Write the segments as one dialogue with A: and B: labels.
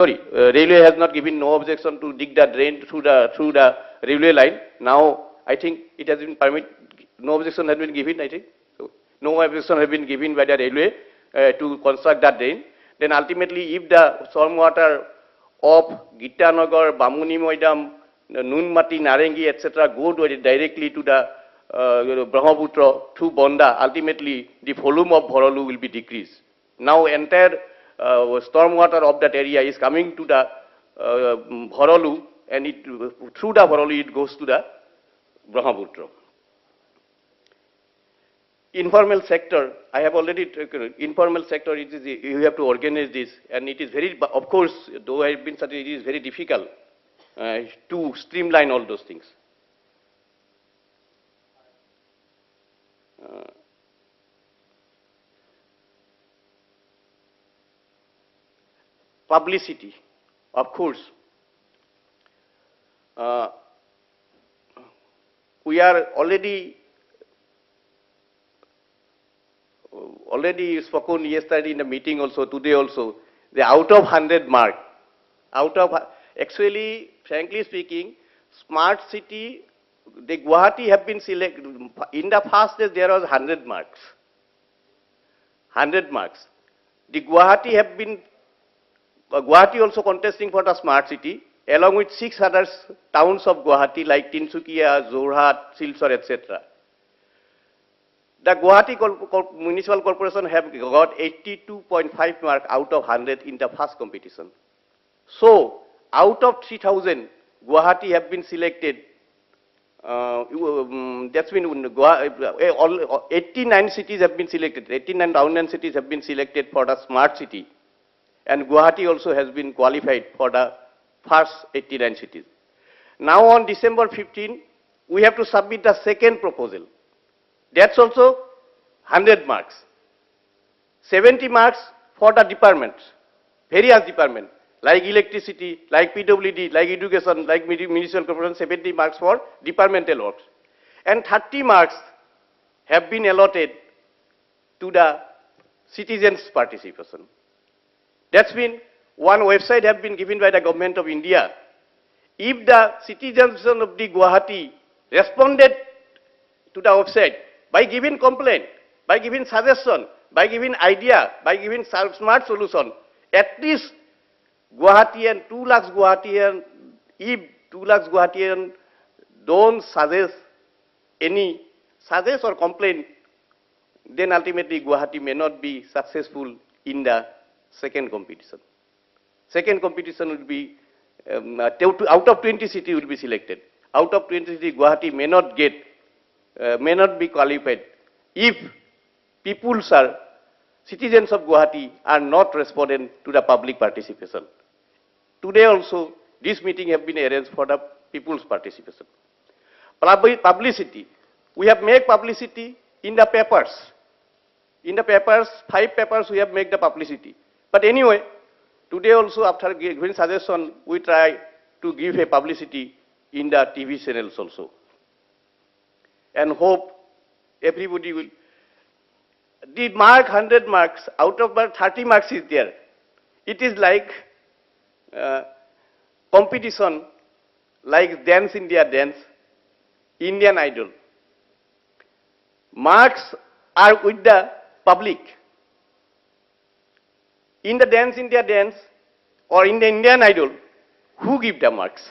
A: Sorry, railway has not given no objection to dig the drain through the railway line. Now I think it has been permitted. No objection has been given. I think so. No objection has been given by the railway to construct that drain. Then ultimately, if the stormwater of Gitanagar, Bamuni Moidam, Nunmati, Narengi, etc., go directly to the Brahmaputra through Bonda, ultimately the volume of Bhorolu will be decreased. Now entire stormwater of that area is coming to the Bhorolu, and through the Bhorolu it goes to the Brahmaputra. Informal sector, I have already taken. Informal sector, you have to organize this, and it is very, of course, though I have been studying, it is very difficult to streamline all those things. Publicity, of course. We are already spoken yesterday in the meeting also, today also, the out of 100 mark. Actually, frankly speaking, smart city, the Guwahati have been selected. In the past days, there was 100 marks. 100 marks. The Guwahati have been, Guwahati also contesting for the smart city, along with 6 other towns of Guwahati like Tinsukia, Jorhat, Silchar, etc. The Guwahati Municipal Corporation have got 82.5 mark out of 100 in the first competition. So, out of 3,000, Guwahati have been selected. That's been 89 cities have been selected. 89 town and cities have been selected for the smart city, and Guwahati also has been qualified for the first 89 cities. Now, on December 15, we have to submit the second proposal. That's also 100 marks. 70 marks for the departments, various departments, like electricity, like PWD, like education, like municipal corporation, 70 marks for departmental works. And 30 marks have been allotted to the citizens' participation. That's been, one website have been given by the government of India. If the citizens of the Guwahati responded to the website by giving complaint, by giving suggestion, by giving idea, by giving smart solution, at least Guwahatian, 2 lakhs Guwahatian, if 2 lakhs Guwahatian don't suggest or complain, then ultimately Guwahati may not be successful in the second competition. Second competition will be, out of 20 cities will be selected. Out of 20 cities, Guwahati may not be qualified if citizens of Guwahati are not responding to the public participation. Today also, this meeting has been arranged for the people's participation. Publicity. We have made publicity in the papers. In the papers, 5 papers we have made the publicity. But anyway, today also after giving suggestion, we try to give a publicity in the TV channels also. And hope everybody will. The mark 100 marks, out of 30 marks is there. It is like competition, like Dance India Dance, Indian Idol. Marks are with the public. In the Dance India Dance or in the Indian Idol, who give the marks?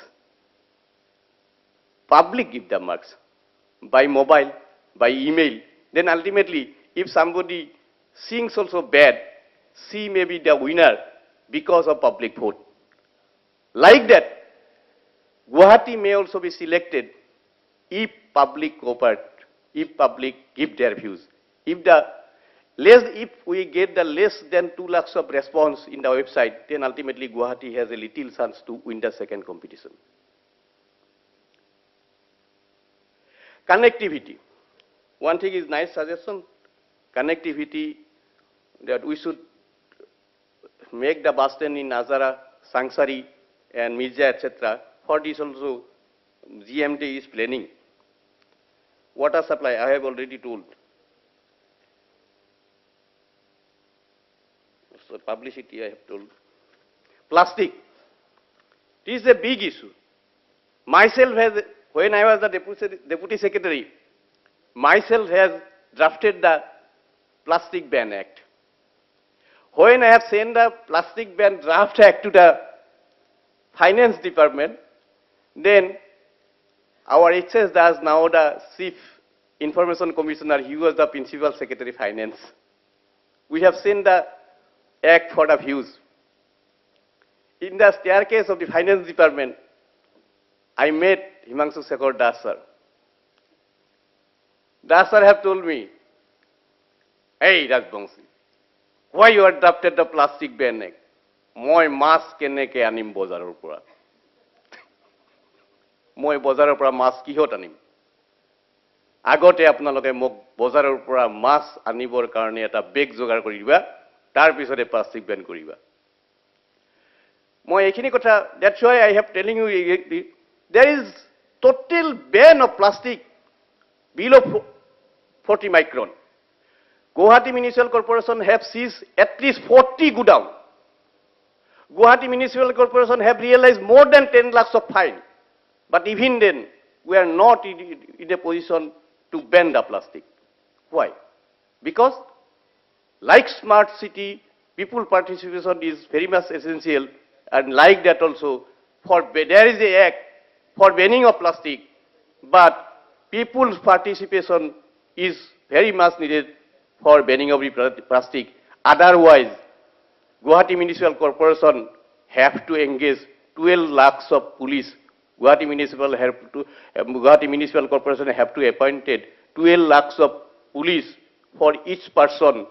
A: Public give the marks. By mobile, by email. Then ultimately, if somebody sings also bad, she may be the winner because of public vote. Like that, Guwahati may also be selected if public cooperate, if public give their views. If we get the less than 2 lakhs of response in the website, then ultimately Guwahati has a little chance to win the second competition. Connectivity. One thing is nice suggestion. Connectivity, that we should make the bus stand in Azara, Sangsari, and Mirza, etc. For this also, GMT is planning. Water supply, I have already told. So publicity, I have told. plastic. This is a big issue. Myself when I was the deputy secretary, myself has drafted the Plastic Ban Act. When I have sent the Plastic Ban Draft Act to the Finance Department, then our HS Das, now the Chief Information Commissioner, he was the Principal Secretary Finance. We have sent the Act for the views. In the staircase of the Finance Department, I met Himanshu Shekhar Das sir. Das sir have told me, hey Rajbangshi, why you have drafted the Plastic Ban Act? Moi mask keneke anim bozarar pura. Moi bozarar pura mask kihot anim. Agote apnaloke mok bozarar pura mask anibor karone eta bag jogar koriba, tar pisore plastic ban koriba. Moi ekhini kotha, that's why I have telling you, there is total ban of plastic below 40 micron. Guwahati Municipal Corporation have seized at least 40 godown. Guwahati Municipal Corporation have realized more than 10 lakhs of fine. But even then, we are not in a position to ban the plastic. Why? Because like smart city, people participation is very much essential, and like that also, there is an act for banning of plastic, but people's participation is very much needed for banning of plastic. Otherwise, Guwahati Municipal Corporation have to engage 12 lakhs of police. Guwahati Municipal Corporation have to appointed 12 lakhs of police for each person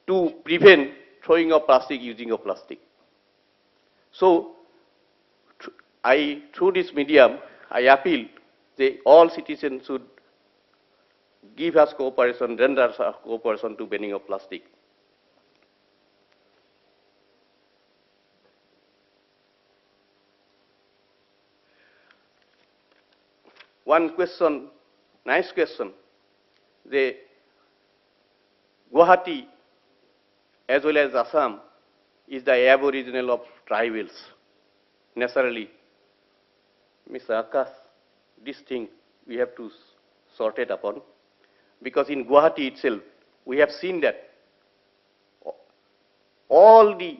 A: to prevent throwing of plastic, using of plastic. So, through this medium, I appeal that all citizens should give us cooperation, render us cooperation to banning of plastic. One question, nice question. The Guwahati as well as Assam is the aboriginal of tribals. Naturally, Mr. Akash, this thing we have to sort it upon, because in Guwahati itself, we have seen that all the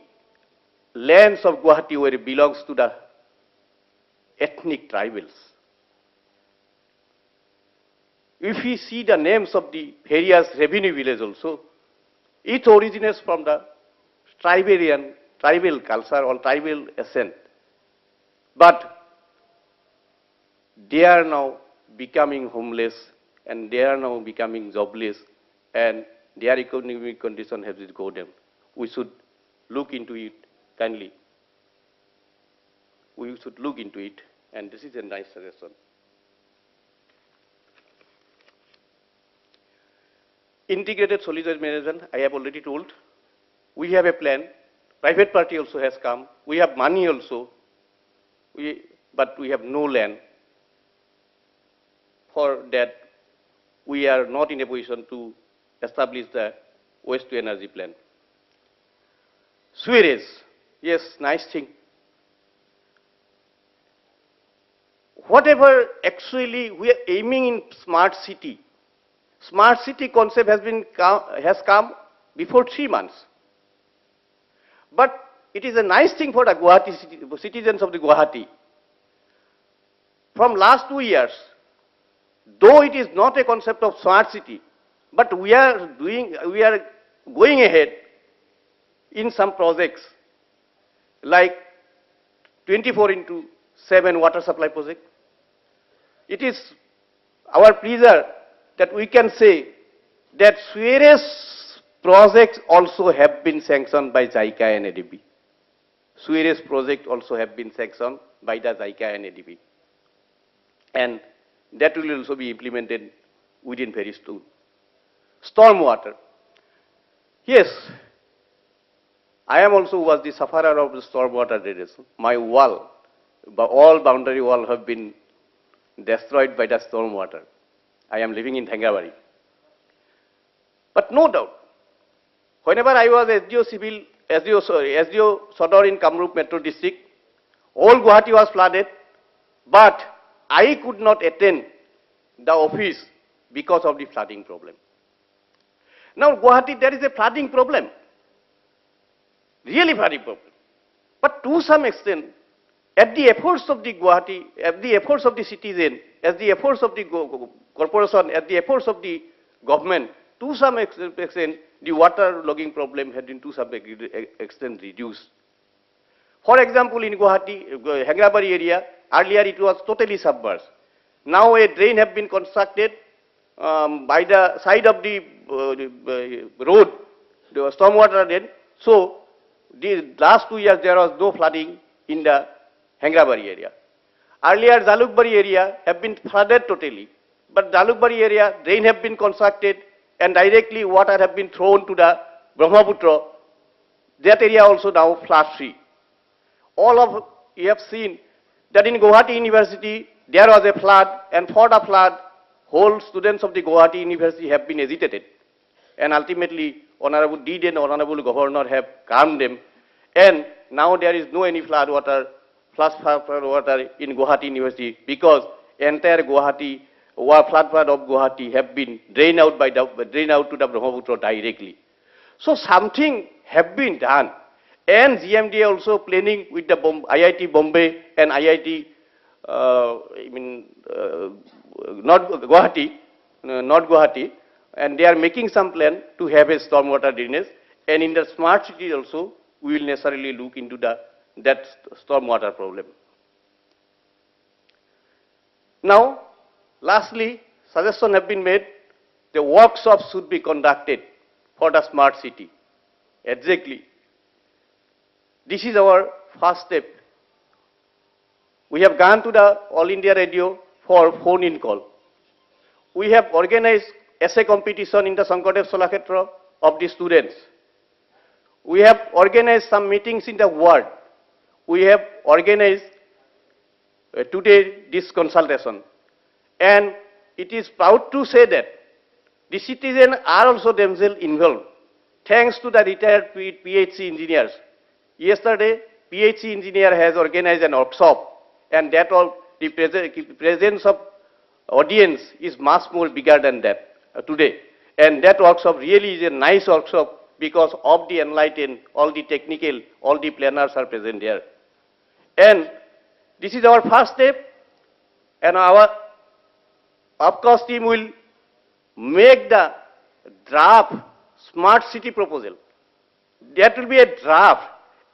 A: lands of Guwahati where it belongs to the ethnic tribals. If we see the names of the various revenue villages also, it originates from the tribal culture or tribal ascent. But they are now becoming homeless, and they are now becoming jobless, and their economic condition has gone down. We should look into it kindly. We should look into it, and this is a nice suggestion. Integrated solid waste management, I have already told. We have a plan. Private party also has come. We have money also, but we have no land. For that, we are not in a position to establish the waste to energy plan. Sewerage, yes, nice thing. Whatever actually we are aiming in smart city concept has come before 3 months. But it is a nice thing for the Guwahati citizens of the Guwahati. From last 2 years, though it is not a concept of smart city, but we are going ahead in some projects like 24/7 water supply project. It is our pleasure that we can say that sewerage projects also have been sanctioned by JICA and ADB. Sewerage project also have been sanctioned by the JICA and ADB. And that will also be implemented within very soon. Stormwater. Yes, I am also was the sufferer of the stormwater drainage. My wall, all boundary wall have been destroyed by the stormwater. I am living in Thangabari. But no doubt, whenever I was SDO Civil SDO Sodor in Kamrup Metro District. All Guwahati was flooded, but I could not attend the office because of the flooding problem. Now, Guwahati, there is a flooding problem, really flooding problem. But to some extent, at the efforts of the Guwahati, at the efforts of the citizen, at the efforts of the corporation, at the efforts of the government, to some extent, the water logging problem had been to some extent reduced. For example, in Guwahati, Hengrabari area, earlier it was totally submerged. Now a drain have been constructed by the side of the road, the stormwater drain. So, the last 2 years there was no flooding in the Hengrabari area. Earlier, Jalukbari area have been flooded totally, but Jalukbari area drain have been constructed and directly water have been thrown to the Brahmaputra. That area also now flood free. All of you have seen that in Guwahati University there was a flood, and for the flood, whole students of the Guwahati University have been agitated, and ultimately Honorable Dean and Honorable Governor have calmed them, and now there is no any flood water in Guwahati University because entire Guwahati flood of Guwahati have been drained out to the Brahmaputra directly. So something have been done, and GMDA also planning with the IIT Bombay and IIT not Guwahati, and they are making some plan to have a stormwater drainage, and in the smart city also we will necessarily look into that stormwater problem. Now, lastly, suggestions have been made, the workshops should be conducted for the smart city. Exactly. This is our first step. We have gone to the All India Radio for phone-in call. We have organized essay competition in the Sankadev Salakshetra of the students. We have organized some meetings in the ward. We have organized today this consultation. And it is proud to say that the citizens are also themselves involved, thanks to the retired PhD engineers. Yesterday, PhD engineer has organized an workshop, and that all the presence of audience is much more bigger than that today. And that workshop really is a nice workshop because of the enlightened, all the technical, all the planners are present there. And this is our first step, and our OPCOS team will make the draft smart city proposal. That will be a draft,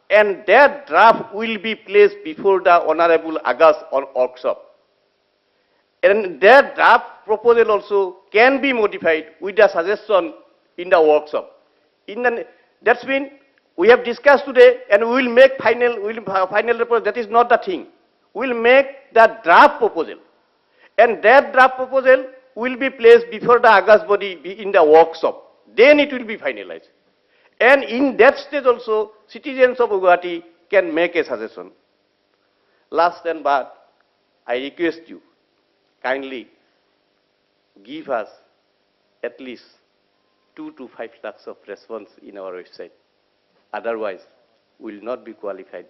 A: and that draft will be placed before the Honorable August on workshop. And that draft proposal also can be modified with the suggestion in the workshop. That's mean we have discussed today, and we will make final report. That is not the thing. We will make the draft proposal, and that draft proposal will be placed before the August body in the workshop. Then it will be finalized. And in that stage also, citizens of Guwahati can make a suggestion. Last and but, I request you, kindly give us at least 2 to 5 lakhs of response in our website. Otherwise, we will not be qualified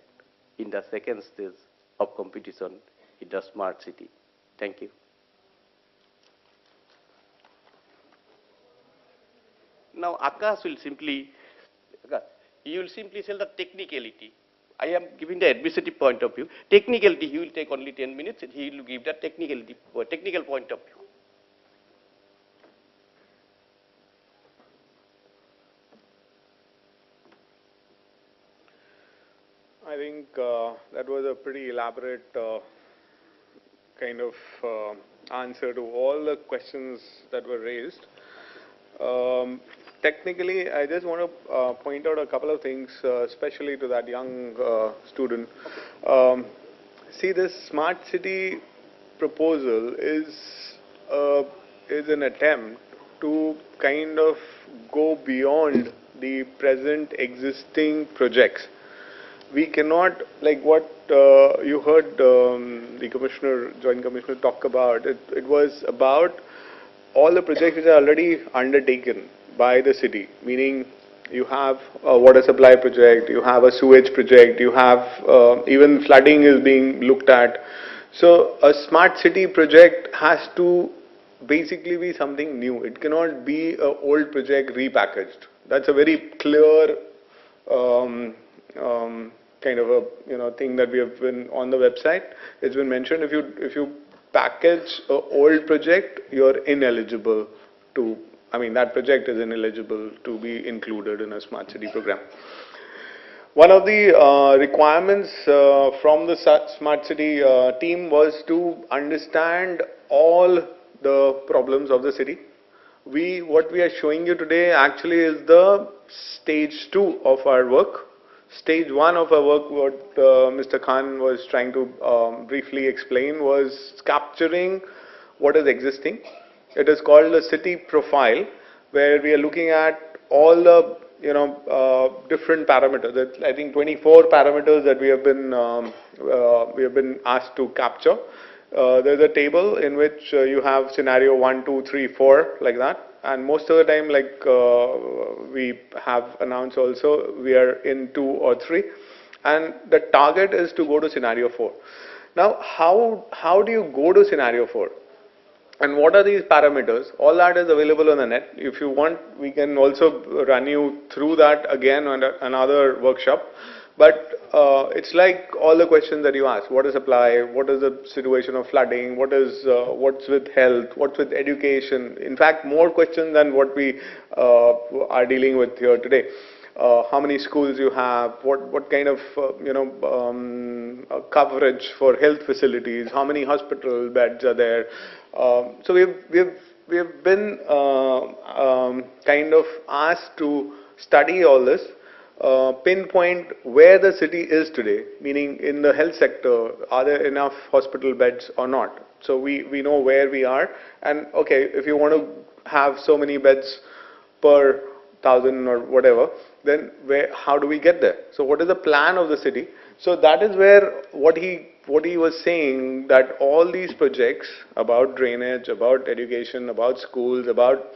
A: in the second stage of competition in the smart city. Thank you. Now, Akash will simply tell the technicality. I am giving the administrative point of view. Technicality, he will take only 10 minutes, and he will give the technical point of view.
B: I think that was a pretty elaborate kind of answer to all the questions that were raised. Technically, I just want to point out a couple of things, especially to that young student. See, this smart city proposal is an attempt to kind of go beyond the present existing projects. We cannot, like what you heard the Commissioner, Joint Commissioner talk about, it was about all the projects which are already undertaken by the city, meaning you have a water supply project, you have a sewage project, you have even flooding is being looked at. So a smart city project has to basically be something new. It cannot be an old project repackaged. That's a very clear um, kind of a thing that we have been on the website. It's been mentioned. If you package a old project, you're ineligible to. I mean, that project is ineligible to be included in a smart city program. One of the requirements from the smart city team was to understand all the problems of the city. What we are showing you today actually is the stage 2 of our work. Stage 1 of our work, what Mr. Khan was trying to briefly explain, was capturing what is existing. It is called the city profile, where we are looking at all the different parameters. That's, I think, 24 parameters that we have been asked to capture. There's a table in which you have scenario 1, 2, 3, 4, like that. And most of the time, like we have announced also, we are in 2 or 3. And the target is to go to scenario 4. Now, how do you go to scenario 4? And what are these parameters? All that is available on the net. If you want, we can also run you through that again on another workshop. But it's like all the questions that you ask. What is supply? What is the situation of flooding? What's with health? What's with education? In fact, more questions than what we are dealing with here today. How many schools you have? What kind of coverage for health facilities? How many hospital beds are there? So we've been kind of asked to study all this. Pinpoint where the city is today, meaning in the health sector, are there enough hospital beds or not? So we know where we are, and okay, if you want to have so many beds per 1,000 or whatever, then how do we get there? So what is the plan of the city? So that is where what he was saying, that all these projects about drainage, about education, about schools, about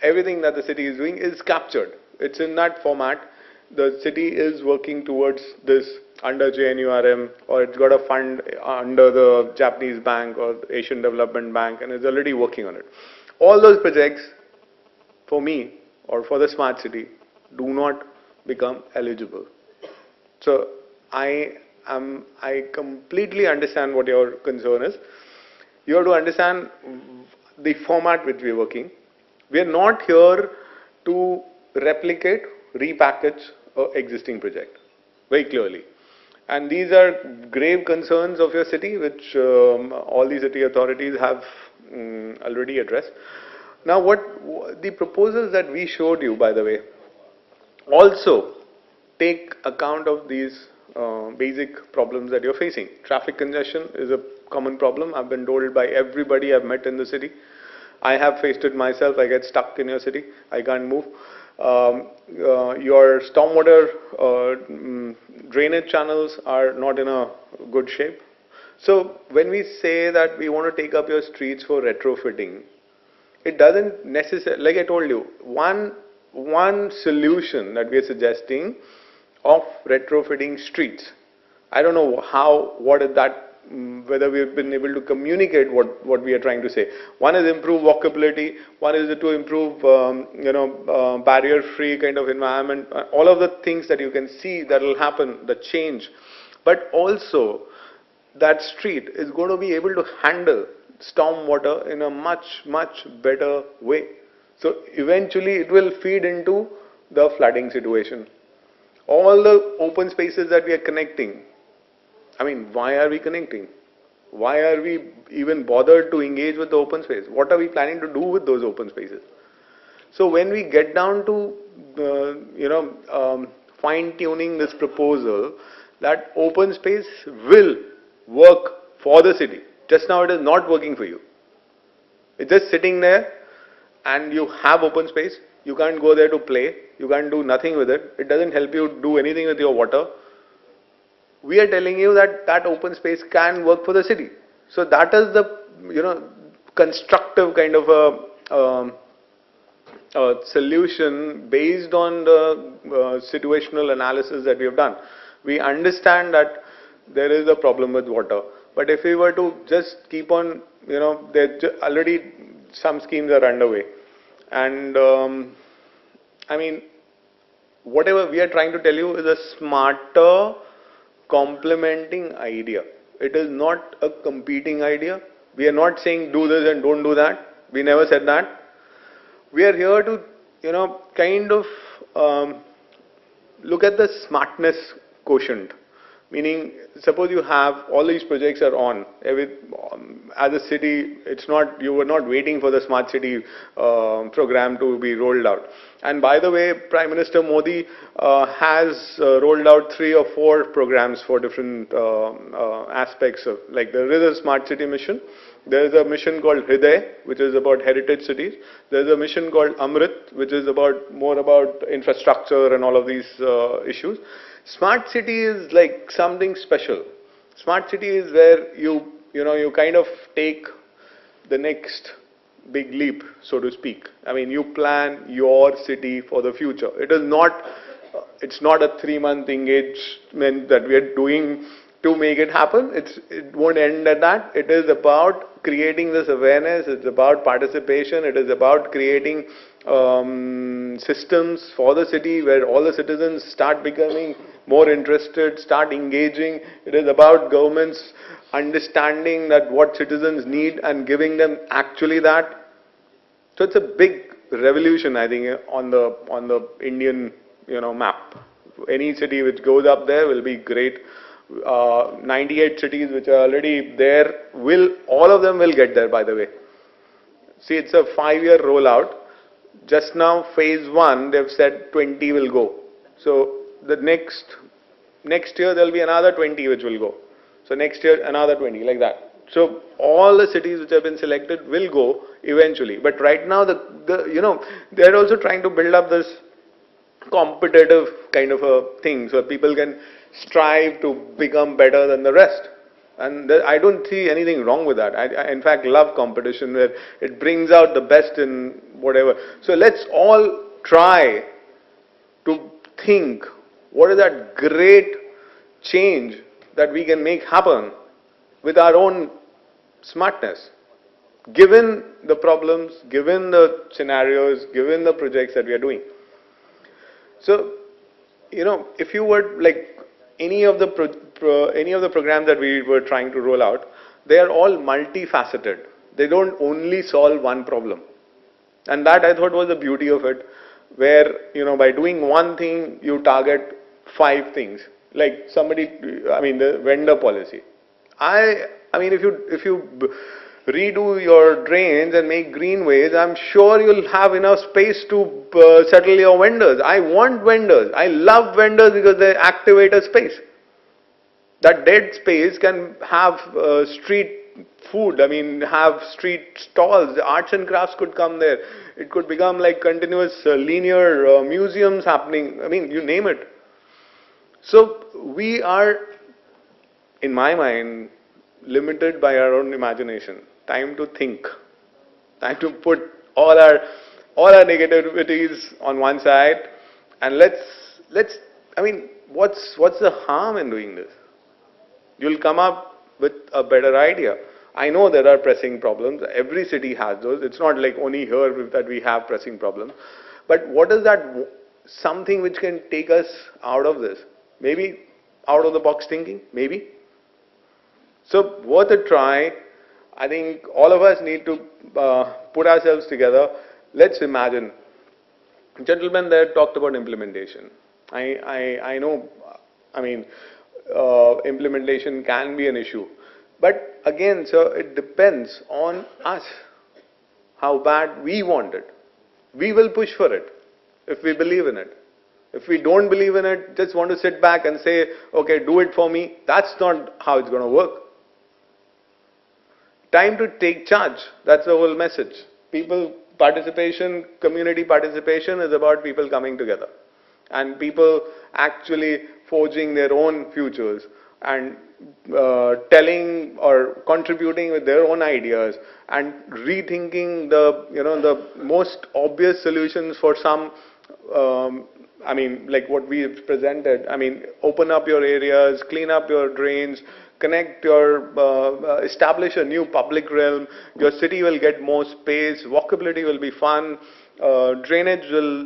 B: everything that the city is doing is captured. It's in that format. The city is working towards this under JNURM, or it's got a fund under the Japanese bank or the Asian Development Bank, and is already working on it. All those projects, for me or for the smart city, do not become eligible. So I completely understand what your concern is. You have to understand the format which we are working. We are not here to replicate, repackage an existing project, very clearly. And these are grave concerns of your city, which all the city authorities have already addressed. Now, the proposals that we showed you, by the way, also take account of these basic problems that you're facing. Traffic congestion is a common problem. I've been told by everybody I've met in the city. I have faced it myself. I get stuck in your city. I can't move. Your stormwater drainage channels are not in a good shape. So when we say that we want to take up your streets for retrofitting, it doesn't necessarily, like I told you, one solution that we are suggesting of retrofitting streets. I don't know whether we've been able to communicate what we are trying to say. One is improve walkability, one is to improve barrier-free kind of environment, all of the things that you can see that will happen, the change. But also, that street is going to be able to handle storm water in a much better way. So eventually it will feed into the flooding situation. All the open spaces that we are connecting, I mean, why are we connecting? Why are we even bothered to engage with the open space? What are we planning to do with those open spaces? So when we get down to fine-tuning this proposal, that open space will work for the city. Just now it is not working for you. It's just sitting there and you have open space. You can't go there to play. You can't do nothing with it. It doesn't help you do anything with your water. We are telling you that that open space can work for the city. So that is the constructive kind of a solution based on the situational analysis that we have done. We understand that there is a problem with water, but if we were to just keep on, there already some schemes are underway, and I mean, whatever we are trying to tell you is a smarter, complementing idea. It is not a competing idea. We are not saying do this and don't do that. We never said that. We are here to, kind of look at the smartness quotient. Meaning, suppose you have all these projects are on. As a city, you were not waiting for the smart city program to be rolled out. And by the way, Prime Minister Modi has rolled out 3 or 4 programs for different aspects of, like there is a smart city mission. There is a mission called Hriday, which is about heritage cities. There is a mission called Amrit, which is more about infrastructure and all of these issues. Smart city is like something special. Smart city is where you kind of take the next big leap, so to speak. I mean, you plan your city for the future. It's not a 3-month engagement that we are doing to make it happen. It won't end at that. It is about creating this awareness. It's about participation. It is about creating systems for the city where all the citizens start becoming more interested, start engaging. It is about governments understanding that what citizens need and giving them actually that. So it's a big revolution, I think, on the Indian map. Any city which goes up there will be great. 98 cities which are already there all of them will get there, by the way. See, it's a 5-year rollout. Just now, phase 1, they've said 20 will go. So the next year there will be another 20 which will go. So next year another 20, like that. So all the cities which have been selected will go eventually. But right now, they're also trying to build up this competitive kind of a thing, so people can strive to become better than the rest. And I don't see anything wrong with that. I in fact love competition where it brings out the best in whatever. So let's all try to think, what is that great change that we can make happen with our own smartness, given the problems, given the scenarios, given the projects that we are doing. So, if you were like any of the programs that we were trying to roll out, they are all multifaceted. They don't only solve one problem. And that I thought was the beauty of it, where, by doing one thing, you target 5 things. Like the vendor policy. I mean, if you redo your drains and make greenways, I'm sure you'll have enough space to settle your vendors. I want vendors. I love vendors because they activate a space. That dead space can have street food, have street stalls. The arts and crafts could come there. It could become like continuous linear museums happening. You name it. So we are, in my mind, limited by our own imagination. Time to think. Time to put all our negativities on one side, and what's the harm in doing this? You'll come up with a better idea. I know there are pressing problems. Every city has those. It's not like only here that we have pressing problems. But what is that something which can take us out of this? Maybe out of the box thinking, maybe. So worth a try. I think all of us need to put ourselves together. Let's imagine. Gentlemen there talked about implementation. I know, implementation can be an issue. But again, sir, it depends on us, how bad we want it. We will push for it if we believe in it. If we don't believe in it, just want to sit back and say, okay, do it for me, that's not how it's going to work. Time to take charge. That's the whole message. People participation, community participation is about people coming together and people actually forging their own futures and telling or contributing with their own ideas and rethinking the most obvious solutions for some, I mean, like what we have presented. I mean, open up your areas, clean up your drains, connect your, establish a new public realm. Your city will get more space, walkability will be fun, drainage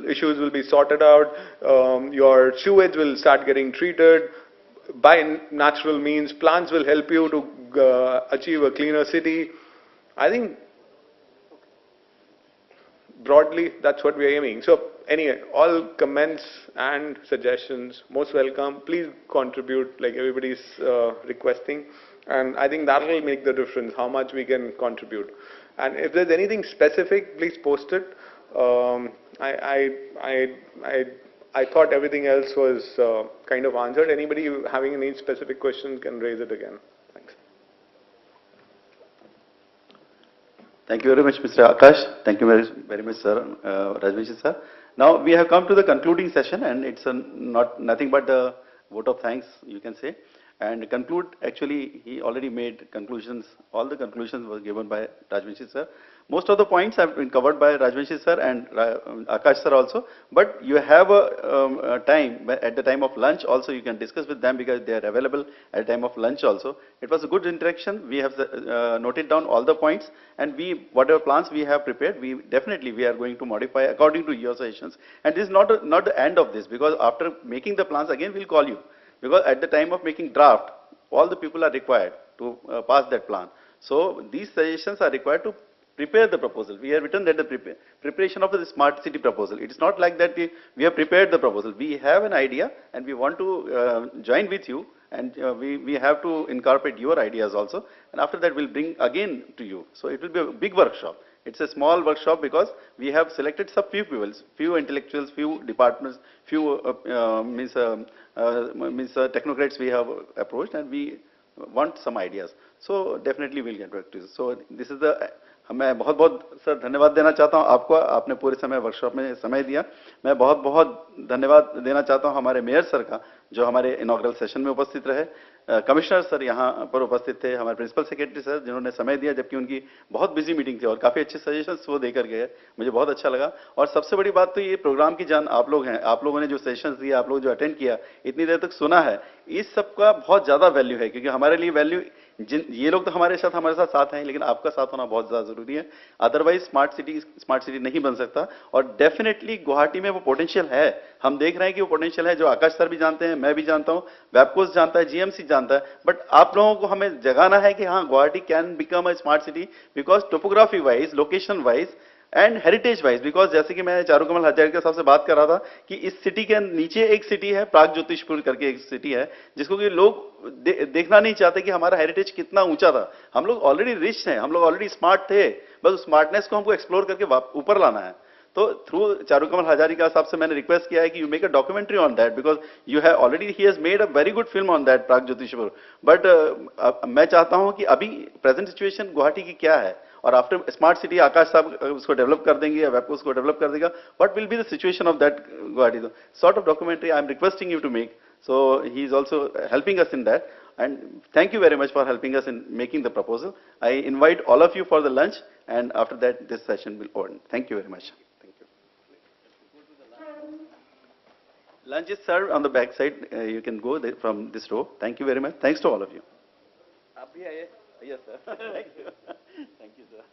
B: issues will be sorted out, your sewage will start getting treated by natural means, plants will help you to achieve a cleaner city. I think broadly that's what we are aiming. So anyway, all comments and suggestions most welcome. Please contribute like everybody's requesting, and I think that will make the difference how much we can contribute. And if there's anything specific, please post it. I thought everything else was kind of answered. Anybody having any specific question can raise it again. Thanks.
C: Thank you very much, Mr. Akash. Thank you very much, sir, Rajvanshi sir. Now we have come to the concluding session, and it's nothing but the vote of thanks, you can say. And conclude, actually, he already made conclusions. All the conclusions were given by Rajvanshi sir. Most of the points have been covered by Rajvanshi sir and Akash sir also. But you have a time, at the time of lunch also you can discuss with them because they are available at the time of lunch also. It was a good interaction. We have noted down all the points, and whatever plans we have prepared, we are going to modify according to your suggestions. And this is not the end of this, because after making the plans again we'll call you. Because at the time of making draft, all the people are required to pass that plan. So these suggestions are required to prepare the proposal. We have written that the preparation of the smart city proposal. It is not like that we have prepared the proposal. We have an idea and we want to join with you, and we have to incorporate your ideas also. And after that we'll bring again to you. So it will be a big workshop. It's a small workshop because we have selected some few people, few intellectuals, few departments, few technocrats we have approached, and we want some ideas. So definitely we'll get back to you. So this is the मैं बहुत बहुत sir धन्यवाद देना चाहता हूं आपको, आपने पूरे समय वर्कशॉप में समय दिया. मैं बहुत बहुत धन्यवाद देना चाहता हूं हमारे मेयर सर का, जो हमारे इनॉग्रल सेशन में उपस्थित रहे. कमिश्नर सर यहाँ पर उपस्थित थे, हमारे प्रिंसिपल सेक्रेटरी सर जिन्होंने समय दिया जबकि उनकी बहुत बिजी मीटिंग थी, और काफी अच्छे सजेशंस वो देकर गए. मुझे बहुत अच्छा लगा. और सबसे बड़ी बात तो ये प्रोग्राम की जान आप लोग हैं. आप लोगों ने जो सेशंस दिए, आप लोग जो अटेंड किया, इतनी देर तक सुना है, इस सब का बहुत ज्यादा वैल्यू है. क्योंकि हमारे लिए वैल्यू, ये लोग तो हमारे साथ हैं, लेकिन आपका साथ होना बहुत ज्यादा जरूरी है. अदरवाइज स्मार्ट सिटी नहीं बन सकता. और डेफिनेटली गुवाहाटी में वो पोटेंशियल है. हम देख रहे हैं कि वो पोटेंशियल है, जो आकाश सर भी जानते हैं, मैं भी जानता हूं, वेबकोस जानता है, जीएमसी जानता है. बट आप लोगों को हमें जगाना है कि हाँ, Guwahati can become a smart city, because topography wise, location wise and heritage wise. Because जैसे कि मैं चारुकमल हजारिका साहब से बात कर रहा था कि इस सिटी के नीचे एक सिटी है, प्राग ज्योतिषपुर करके एक सिटी है, जिसको कि लोग देखना नहीं चाहते कि हमारा हेरिटेज कितना ऊंचा था. हम लोग ऑलरेडी रिच हैं, हम लोग ऑलरेडी स्मार्ट थे, बस उस स्मार्टनेस को हमको एक्सप्लोर करके ऊपर लाना है. तो थ्रू चारुकमल हजारिका साहब से मैंने रिक्वेस्ट किया है कि you make a documentary on that, because you have already, he has made a very good film on that Prague Jyotishpur. But मैं चाहता हूं कि अभी प्रेजेंट सिचुएशन गुवाहाटी की क्या है, और आफ्टर स्मार्ट सिटी आकाश साहब उसको डेवलप कर देंगे या वेबको उसको डेवलप कर देगा, what will be the situation of that Guwahati. Sort of documentary I am requesting you to make. So he is also helping us in that, and thank you very much for helping us in making the proposal. I invite all of you for the lunch, and after that this session will end. Thank you very much. Thank you. Lunch is served on the back side. You can go there from this row. Thank you very much. Thanks to all of you. आप भी आइए. Yes sir. Thank you. Thank you sir.